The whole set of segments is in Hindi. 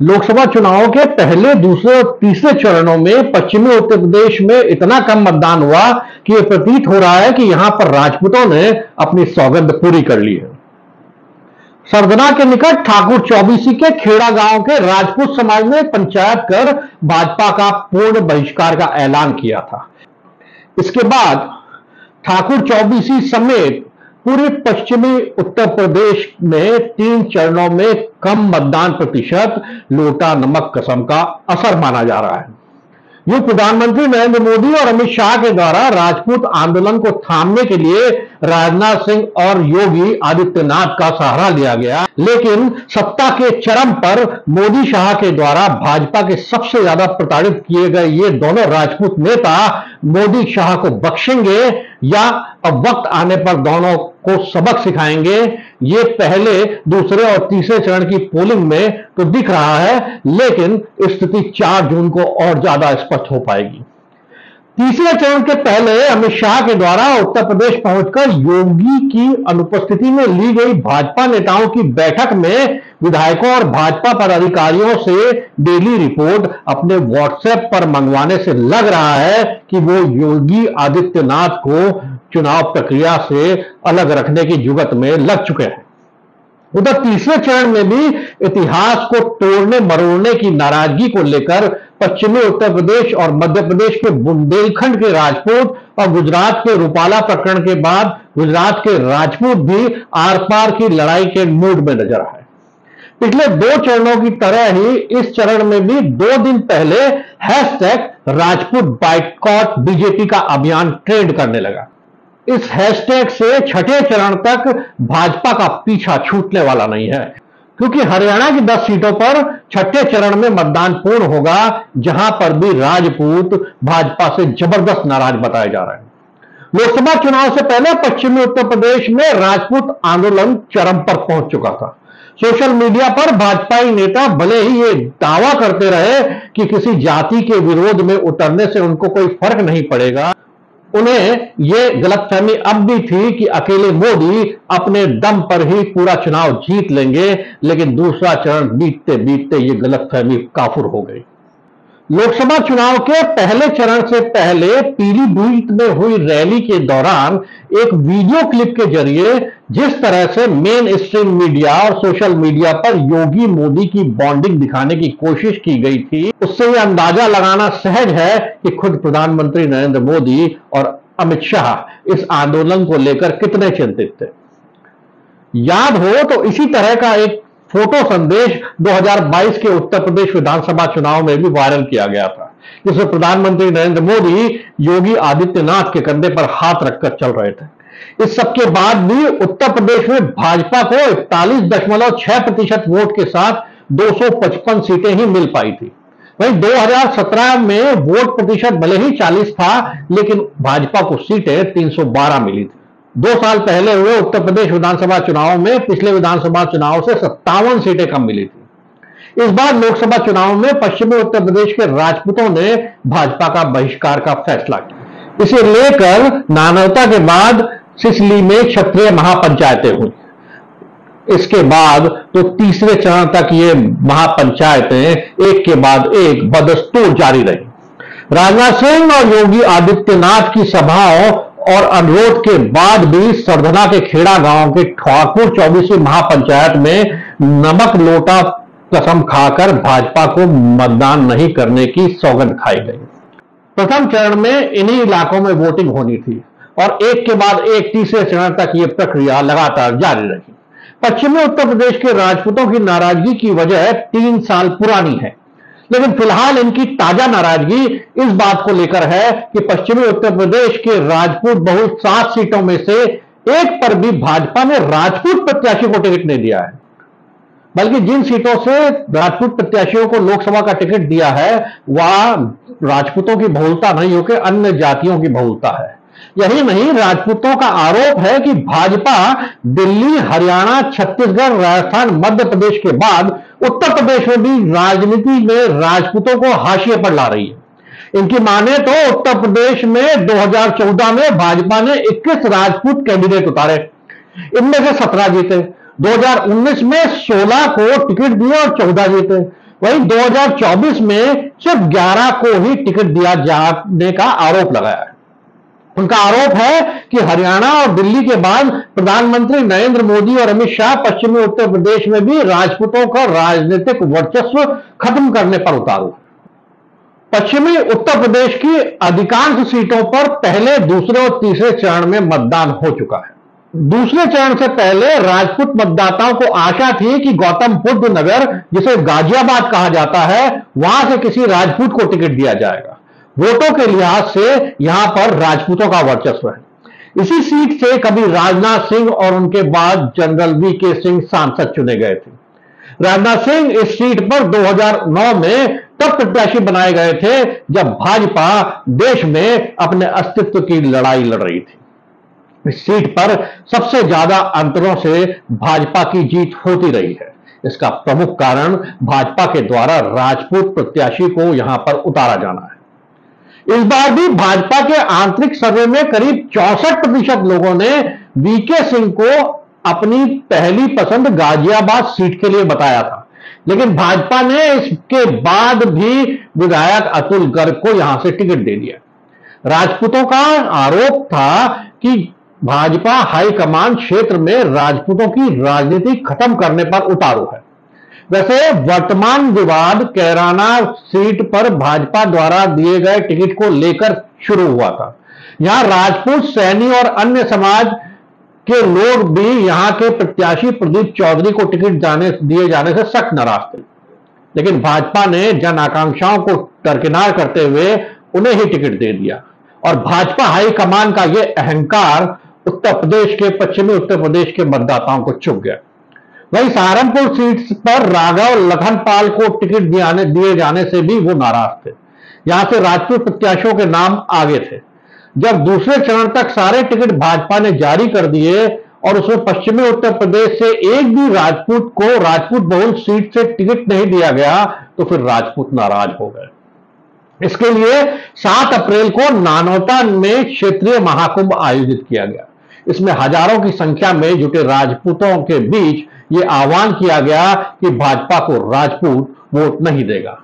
लोकसभा चुनाव के पहले, दूसरे और तीसरे चरणों में पश्चिमी उत्तर प्रदेश में इतना कम मतदान हुआ कि यह प्रतीत हो रहा है कि यहां पर राजपूतों ने अपनी सौगंध पूरी कर ली है। सरधना के निकट ठाकुर चौबीसी के खेड़ा गांव के राजपूत समाज ने पंचायत कर भाजपा का पूर्ण बहिष्कार का ऐलान किया था। इसके बाद ठाकुर चौबीसी समेत पूरे पश्चिमी उत्तर प्रदेश में 3 चरणों में कम मतदान प्रतिशत लोटा नमक कसम का असर माना जा रहा है। यूं प्रधानमंत्री नरेंद्र मोदी और अमित शाह के द्वारा राजपूत आंदोलन को थामने के लिए राजनाथ सिंह और योगी आदित्यनाथ का सहारा लिया गया, लेकिन सत्ता के चरम पर मोदी शाह के द्वारा भाजपा के सबसे ज्यादा प्रताड़ित किए गए ये दोनों राजपूत नेता मोदी शाह को बख्शेंगे या अब वक्त आने पर दोनों को सबक सिखाएंगे, ये पहले, दूसरे और तीसरे चरण की पोलिंग में तो दिख रहा है, लेकिन स्थिति 4 जून को और ज्यादा स्पष्ट हो पाएगी। तीसरे चरण के पहले अमित शाह के द्वारा उत्तर प्रदेश पहुंचकर योगी की अनुपस्थिति में ली गई भाजपा नेताओं की बैठक में विधायकों और भाजपा पदाधिकारियों से डेली रिपोर्ट अपने व्हाट्सएप पर मंगवाने से लग रहा है कि वो योगी आदित्यनाथ को चुनाव प्रक्रिया से अलग रखने की जुगत में लग चुके हैं। उधर तीसरे चरण में भी इतिहास को तोड़ने मरोड़ने की नाराजगी को लेकर पश्चिमी उत्तर प्रदेश और मध्य प्रदेश के बुंदेलखंड के राजपूत और गुजरात के रूपाला प्रकरण के बाद गुजरात के राजपूत भी आर पार की लड़ाई के मूड में नजर आए। पिछले 2 चरणों की तरह ही इस चरण में भी 2 दिन पहले #राजपूत बाइकॉट बीजेपी का अभियान ट्रेंड करने लगा। इस हैशटैग से छठे चरण तक भाजपा का पीछा छूटने वाला नहीं है, क्योंकि हरियाणा की 10 सीटों पर छठे चरण में मतदान पूर्ण होगा, जहां पर भी राजपूत भाजपा से जबरदस्त नाराज बताए जा रहे हैं। लोकसभा चुनाव से पहले पश्चिमी उत्तर प्रदेश में राजपूत आंदोलन चरम पर पहुंच चुका था। सोशल मीडिया पर भाजपाई नेता भले ही ये दावा करते रहे कि किसी जाति के विरोध में उतरने से उनको कोई फर्क नहीं पड़ेगा, उन्हें यह गलतफहमी अब भी थी कि अकेले मोदी अपने दम पर ही पूरा चुनाव जीत लेंगे, लेकिन दूसरा चरण बीतते बीतते ये गलतफहमी काफुर हो गई। लोकसभा चुनाव के पहले चरण से पहले पीलीभीत में हुई रैली के दौरान एक वीडियो क्लिप के जरिए जिस तरह से मेन स्ट्रीम मीडिया और सोशल मीडिया पर योगी मोदी की बॉन्डिंग दिखाने की कोशिश की गई थी, उससे यह अंदाजा लगाना सहज है कि खुद प्रधानमंत्री नरेंद्र मोदी और अमित शाह इस आंदोलन को लेकर कितने चिंतित थे। याद हो तो इसी तरह का एक फोटो संदेश 2022 के उत्तर प्रदेश विधानसभा चुनाव में भी वायरल किया गया था, जिसमें प्रधानमंत्री नरेंद्र मोदी योगी आदित्यनाथ के कंधे पर हाथ रखकर चल रहे थे। इस सबके बाद भी उत्तर प्रदेश में भाजपा को 41.6% वोट के साथ 255 सीटें ही मिल पाई थी। वहीं 2017 में वोट प्रतिशत भले ही 40 था, लेकिन भाजपा को सीटें 312 मिली थी। 2 साल पहले हुए उत्तर प्रदेश विधानसभा चुनाव में पिछले विधानसभा चुनाव से 57 सीटें कम मिली थी। इस बार लोकसभा चुनाव में पश्चिमी उत्तर प्रदेश के राजपूतों ने भाजपा का बहिष्कार का फैसला किया। इसे लेकर नानवता के बाद सिसली में क्षत्रिय महापंचायतें हुई। इसके बाद तो तीसरे चरण तक ये महापंचायतें एक के बाद एक बदस्तूर जारी रही। राजनाथ सिंह और योगी आदित्यनाथ की सभाओं और अनुरोध के बाद भी सरधना के खेड़ा गांव के ठाकुर 24वीं महापंचायत में नमक लोटा कसम खाकर भाजपा को मतदान नहीं करने की सौगंध खाई गई। प्रथम चरण में इन्हीं इलाकों में वोटिंग होनी थी और एक के बाद एक तीसरे चरण तक यह प्रक्रिया लगातार जारी रही। पश्चिमी उत्तर प्रदेश के राजपूतों की नाराजगी की वजह 3 साल पुरानी है, लेकिन फिलहाल इनकी ताजा नाराजगी इस बात को लेकर है कि पश्चिमी उत्तर प्रदेश के राजपूत बहुल 7 सीटों में से एक पर भी भाजपा ने राजपूत प्रत्याशी को टिकट नहीं दिया है, बल्कि जिन सीटों से राजपूत प्रत्याशियों को लोकसभा का टिकट दिया है वह राजपूतों की बहुलता नहीं होकर अन्य जातियों की बहुलता है। यही नहीं, राजपूतों का आरोप है कि भाजपा दिल्ली, हरियाणा, छत्तीसगढ़, राजस्थान, मध्य प्रदेश के बाद उत्तर प्रदेश में भी राजनीति में राजपूतों को हाशिए पर ला रही है। इनकी माने तो उत्तर प्रदेश में 2014 में भाजपा ने 21 राजपूत कैंडिडेट उतारे, इनमें से 17 जीते। 2019 में 16 को टिकट दिए और 14 जीते। वहीं 2024 में सिर्फ 11 को ही टिकट दिया जाने का आरोप लगाया है। उनका आरोप है कि हरियाणा और दिल्ली के बाद प्रधानमंत्री नरेंद्र मोदी और अमित शाह पश्चिमी उत्तर प्रदेश में भी राजपूतों का राजनीतिक वर्चस्व खत्म करने पर उतारू। पश्चिमी उत्तर प्रदेश की अधिकांश सीटों पर पहले, दूसरे और तीसरे चरण में मतदान हो चुका है। दूसरे चरण से पहले राजपूत मतदाताओं को आशा थी कि गौतम बुद्ध नगर, जिसे गाजियाबाद कहा जाता है, वहां से किसी राजपूत को टिकट दिया जाएगा। वोटों के लिहाज से यहां पर राजपूतों का वर्चस्व है। इसी सीट से कभी राजनाथ सिंह और उनके बाद जनरल वीके सिंह सांसद चुने गए थे। राजनाथ सिंह इस सीट पर 2009 में तब प्रत्याशी बनाए गए थे जब भाजपा देश में अपने अस्तित्व की लड़ाई लड़ रही थी। इस सीट पर सबसे ज्यादा अंतरों से भाजपा की जीत होती रही है। इसका प्रमुख कारण भाजपा के द्वारा राजपूत प्रत्याशी को यहां पर उतारा जाना है। इस बार भी भाजपा के आंतरिक सर्वे में करीब 64% लोगों ने वीके सिंह को अपनी पहली पसंद गाजियाबाद सीट के लिए बताया था, लेकिन भाजपा ने इसके बाद भी विधायक अतुल गर्ग को यहां से टिकट दे दिया। राजपूतों का आरोप था कि भाजपा हाईकमान क्षेत्र में राजपूतों की राजनीति खत्म करने पर उतारू है। वैसे वर्तमान विवाद कैराना सीट पर भाजपा द्वारा दिए गए टिकट को लेकर शुरू हुआ था। यहां राजपूत, सैनी और अन्य समाज के लोग भी यहां के प्रत्याशी प्रदीप चौधरी को टिकट दिए जाने से सख्त नाराज थे, लेकिन भाजपा ने जन आकांक्षाओं को दरकिनार करते हुए उन्हें ही टिकट दे दिया और भाजपा हाईकमान का यह अहंकार उत्तर प्रदेश के, पश्चिमी उत्तर प्रदेश के मतदाताओं को चुभ गया। वहीं सहारनपुर सीट पर राघव लखनपाल को टिकट दिए जाने से भी वो नाराज थे। यहां से राजपूत प्रत्याशियों के नाम आगे थे। जब दूसरे चरण तक सारे टिकट भाजपा ने जारी कर दिए और उसमें पश्चिमी उत्तर प्रदेश से एक भी राजपूत को राजपूत बहुल सीट से टिकट नहीं दिया गया, तो फिर राजपूत नाराज हो गए। इसके लिए 7 अप्रैल को नानौता में क्षेत्रीय महाकुंभ आयोजित किया गया। इसमें हजारों की संख्या में जुटे राजपूतों के बीच यह आह्वान किया गया कि भाजपा को राजपूत वोट नहीं देगा।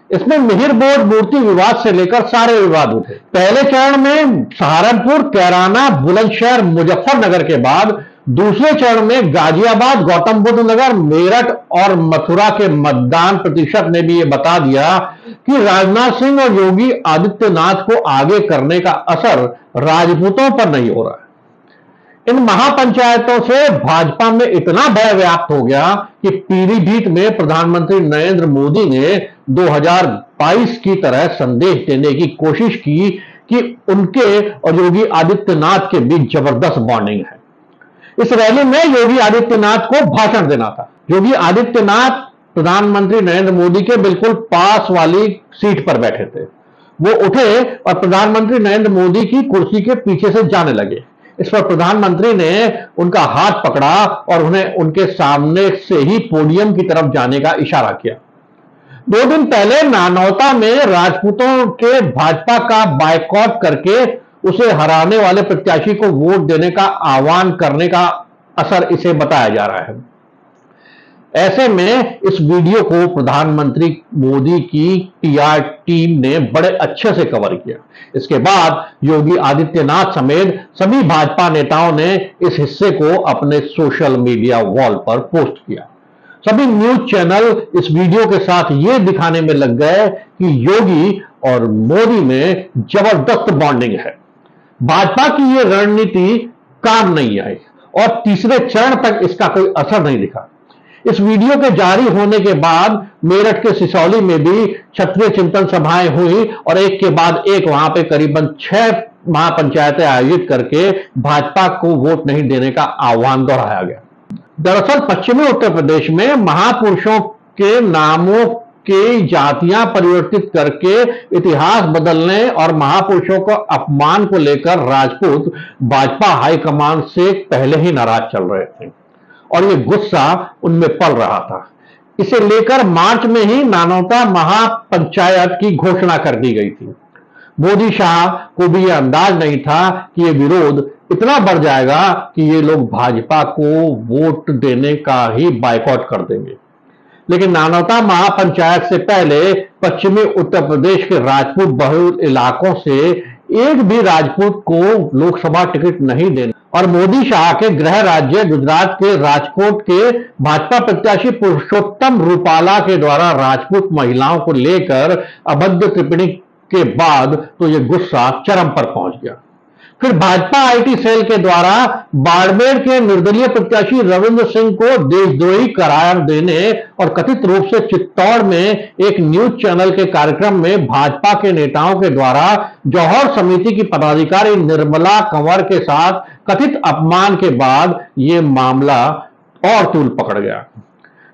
इसमें मिहिर बोर्ड मूर्ति विवाद से लेकर सारे विवाद उठे। पहले चरण में सहारनपुर, कैराना, बुलंदशहर, मुजफ्फरनगर के बाद दूसरे चरण में गाजियाबाद, गौतम बुद्ध नगर, मेरठ और मथुरा के मतदान प्रतिशत ने भी यह बता दिया कि राजनाथ सिंह और योगी आदित्यनाथ को आगे करने का असर राजपूतों पर नहीं हो रहा है। इन महापंचायतों से भाजपा में इतना भय व्याप्त हो गया कि पीलीभीत में प्रधानमंत्री नरेंद्र मोदी ने 2022 की तरह संदेश देने की कोशिश की कि उनके और योगी आदित्यनाथ के बीच जबरदस्त बॉन्डिंग है। इस रैली में योगी आदित्यनाथ को भाषण देना था। योगी आदित्यनाथ प्रधानमंत्री नरेंद्र मोदी के बिल्कुल पास वाली सीट पर बैठे थे। वो उठे और प्रधानमंत्री नरेंद्र मोदी की कुर्सी के पीछे से जाने लगे। इस पर प्रधानमंत्री ने उनका हाथ पकड़ा और उन्हें उनके सामने से ही पोडियम की तरफ जाने का इशारा किया। 2 दिन पहले नानौता में राजपूतों के भाजपा का बायकॉट करके उसे हराने वाले प्रत्याशी को वोट देने का आह्वान करने का असर इसे बताया जा रहा है। ऐसे में इस वीडियो को प्रधानमंत्री मोदी की पीआर टीम ने बड़े अच्छे से कवर किया। इसके बाद योगी आदित्यनाथ समेत सभी भाजपा नेताओं ने इस हिस्से को अपने सोशल मीडिया वॉल पर पोस्ट किया। सभी न्यूज चैनल इस वीडियो के साथ यह दिखाने में लग गए कि योगी और मोदी में जबरदस्त बॉन्डिंग है। भाजपा की यह रणनीति काम नहीं आई और तीसरे चरण तक इसका कोई असर नहीं दिखा। इस वीडियो के जारी होने के बाद मेरठ के सिसौली में भी क्षत्रिय चिंतन सभाएं हुई और एक के बाद एक वहां पे करीबन 6 महापंचायतें आयोजित करके भाजपा को वोट नहीं देने का आह्वान दोहराया गया। दरअसल पश्चिमी उत्तर प्रदेश में महापुरुषों के नामों की जातियां परिवर्तित करके इतिहास बदलने और महापुरुषों को अपमान को लेकर राजपूत भाजपा हाईकमान से पहले ही नाराज चल रहे थे और ये गुस्सा उनमें पल रहा था। इसे लेकर मार्च में ही नानौता महापंचायत की घोषणा कर दी गई थी। मोदी शाह को भी यह अंदाज नहीं था कि यह विरोध इतना बढ़ जाएगा कि ये लोग भाजपा को वोट देने का ही बायकॉट कर देंगे। लेकिन नानौता महापंचायत से पहले पश्चिमी उत्तर प्रदेश के राजपूत बहुल इलाकों से एक भी राजपूत को लोकसभा टिकट नहीं देना और मोदी शाह के गृह राज्य गुजरात के राजकोट के भाजपा प्रत्याशी पुरुषोत्तम रूपाला के द्वारा राजपूत महिलाओं को लेकर अभद्र टिप्पणी के बाद तो यह गुस्सा चरम पर पहुंच गया। फिर भाजपा आईटी सेल के द्वारा बाड़मेर के निर्दलीय प्रत्याशी रविंद्र सिंह को देशद्रोही करार देने और कथित रूप से चित्तौड़ में एक न्यूज चैनल के कार्यक्रम में भाजपा के नेताओं के द्वारा जौहर समिति की पदाधिकारी निर्मला कंवर के साथ कथित अपमान के बाद यह मामला और तूल पकड़ गया।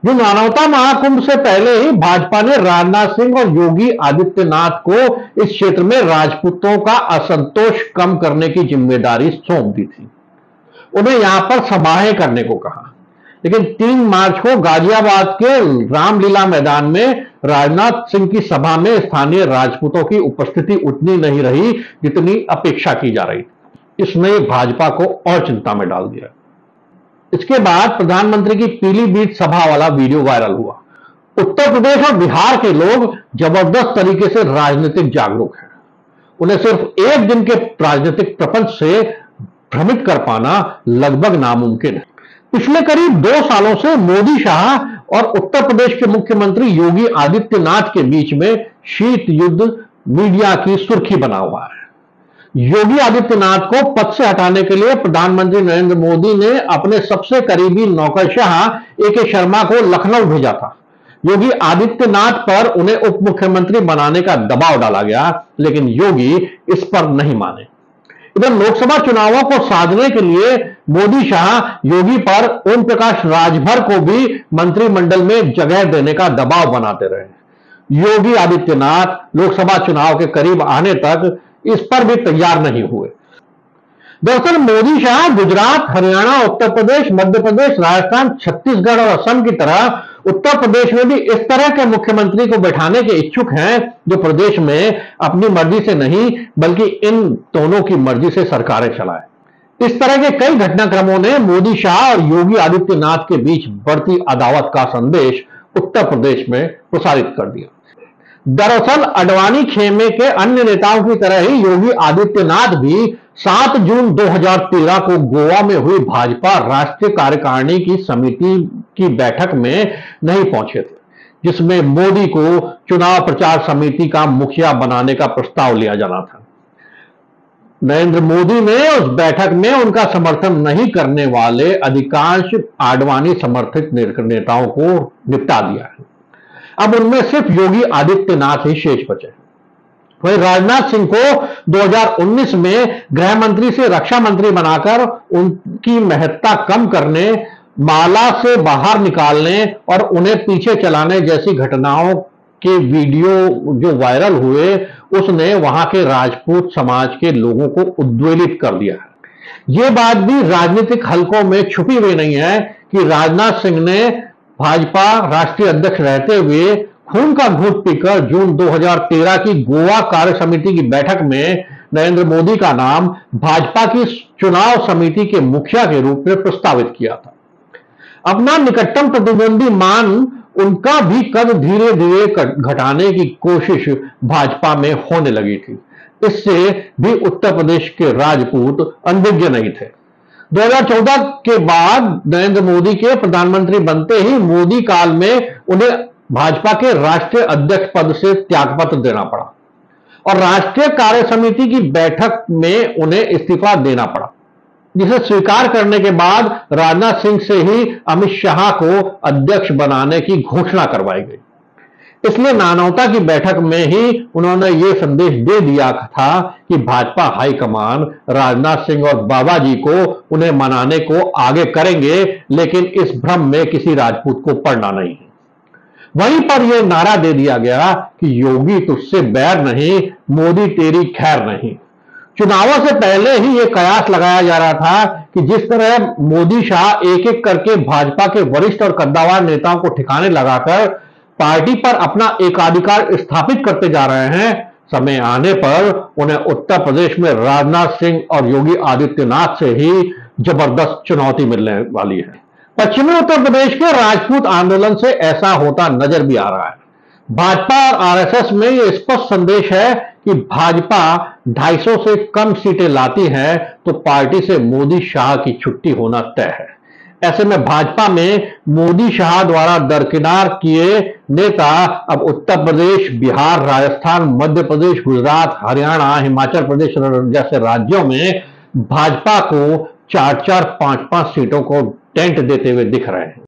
जो नानौता महाकुंभ से पहले ही भाजपा ने राजनाथ सिंह और योगी आदित्यनाथ को इस क्षेत्र में राजपूतों का असंतोष कम करने की जिम्मेदारी सौंप दी थी। उन्हें यहां पर सभाएं करने को कहा, लेकिन 3 मार्च को गाजियाबाद के रामलीला मैदान में राजनाथ सिंह की सभा में स्थानीय राजपूतों की उपस्थिति उतनी नहीं रही जितनी अपेक्षा की जा रही थी। इसने भाजपा को और चिंता में डाल दिया। इसके बाद प्रधानमंत्री की पीलीभीत सभा वाला वीडियो वायरल हुआ। उत्तर प्रदेश और बिहार के लोग जबरदस्त तरीके से राजनीतिक जागरूक हैं। उन्हें सिर्फ एक दिन के राजनीतिक प्रपंच से भ्रमित कर पाना लगभग नामुमकिन है। पिछले करीब 2 सालों से मोदी शाह और उत्तर प्रदेश के मुख्यमंत्री योगी आदित्यनाथ के बीच में शीत युद्ध मीडिया की सुर्खी बना हुआ है। योगी आदित्यनाथ को पद से हटाने के लिए प्रधानमंत्री नरेंद्र मोदी ने अपने सबसे करीबी नौकरशाह ए.के. शर्मा को लखनऊ भेजा था। योगी आदित्यनाथ पर उन्हें उप मुख्यमंत्री बनाने का दबाव डाला गया, लेकिन योगी इस पर नहीं माने। इधर लोकसभा चुनावों को साधने के लिए मोदी शाह योगी पर ओम प्रकाश राजभर को भी मंत्रिमंडल में जगह देने का दबाव बनाते रहे। योगी आदित्यनाथ लोकसभा चुनाव के करीब आने तक इस पर भी तैयार नहीं हुए। दरअसल मोदी शाह गुजरात, हरियाणा, उत्तर प्रदेश, मध्य प्रदेश, राजस्थान, छत्तीसगढ़ और असम की तरह उत्तर प्रदेश में भी इस तरह के मुख्यमंत्री को बैठाने के इच्छुक हैं जो प्रदेश में अपनी मर्जी से नहीं बल्कि इन दोनों की मर्जी से सरकारें चलाए। इस तरह के कई घटनाक्रमों ने मोदी शाह और योगी आदित्यनाथ के बीच बढ़ती अदावत का संदेश उत्तर प्रदेश में प्रसारित कर दिया। दरअसल अडवाणी खेमे के अन्य नेताओं की तरह ही योगी आदित्यनाथ भी 7 जून 2013 को गोवा में हुई भाजपा राष्ट्रीय कार्यकारिणी की समिति की बैठक में नहीं पहुंचे थे, जिसमें मोदी को चुनाव प्रचार समिति का मुखिया बनाने का प्रस्ताव लिया जाना था। नरेंद्र मोदी ने उस बैठक में उनका समर्थन नहीं करने वाले अधिकांश आडवाणी समर्थित नेताओं को निपटा दिया है। अब उनमें सिर्फ योगी आदित्यनाथ ही शेष बचे। वहीं राजनाथ सिंह को 2019 में गृह मंत्री से रक्षा मंत्री बनाकर उनकी महत्ता कम करने, माला से बाहर निकालने और उन्हें पीछे चलाने जैसी घटनाओं के वीडियो जो वायरल हुए, उसने वहां के राजपूत समाज के लोगों को उद्वेलित कर दिया है। यह बात भी राजनीतिक हलकों में छुपी हुई नहीं है कि राजनाथ सिंह ने भाजपा राष्ट्रीय अध्यक्ष रहते हुए खून का घूंट पीकर जून 2013 की गोवा कार्य समिति की बैठक में नरेंद्र मोदी का नाम भाजपा की चुनाव समिति के मुखिया के रूप में प्रस्तावित किया था। अपना निकटतम प्रतिद्वंदी मान उनका भी कद धीरे धीरे घटाने की कोशिश भाजपा में होने लगी थी। इससे भी उत्तर प्रदेश के राजपूत अनभिज्ञ नहीं थे। 2014 के बाद नरेंद्र मोदी के प्रधानमंत्री बनते ही मोदी काल में उन्हें भाजपा के राष्ट्रीय अध्यक्ष पद से त्यागपत्र देना पड़ा और राष्ट्रीय कार्य समिति की बैठक में उन्हें इस्तीफा देना पड़ा, जिसे स्वीकार करने के बाद राजनाथ सिंह से ही अमित शाह को अध्यक्ष बनाने की घोषणा करवाई गई। इसलिए नानौता की बैठक में ही उन्होंने यह संदेश दे दिया था कि भाजपा हाईकमान राजनाथ सिंह और बाबा जी को उन्हें मनाने को आगे करेंगे, लेकिन इस भ्रम में किसी राजपूत को पड़ना नहीं है। वहीं पर यह नारा दे दिया गया कि योगी तुझसे बैर नहीं, मोदी तेरी खैर नहीं। चुनावों से पहले ही यह कयास लगाया जा रहा था कि जिस तरह मोदी शाह एक एक करके भाजपा के वरिष्ठ और कद्दावर नेताओं को ठिकाने लगाकर पार्टी पर अपना एकाधिकार स्थापित करते जा रहे हैं, समय आने पर उन्हें उत्तर प्रदेश में राजनाथ सिंह और योगी आदित्यनाथ से ही जबरदस्त चुनौती मिलने वाली है। पश्चिमी उत्तर प्रदेश के राजपूत आंदोलन से ऐसा होता नजर भी आ रहा है। भाजपा और आरएसएस में यह स्पष्ट संदेश है कि भाजपा 250 से कम सीटें लाती है तो पार्टी से मोदी शाह की छुट्टी होना तय है। ऐसे में भाजपा में मोदी शाह द्वारा दरकिनार किए नेता अब उत्तर प्रदेश, बिहार, राजस्थान, मध्य प्रदेश, गुजरात, हरियाणा, हिमाचल प्रदेश जैसे राज्यों में भाजपा को 4-4, 5-5 सीटों को टेंट देते हुए दिख रहे हैं।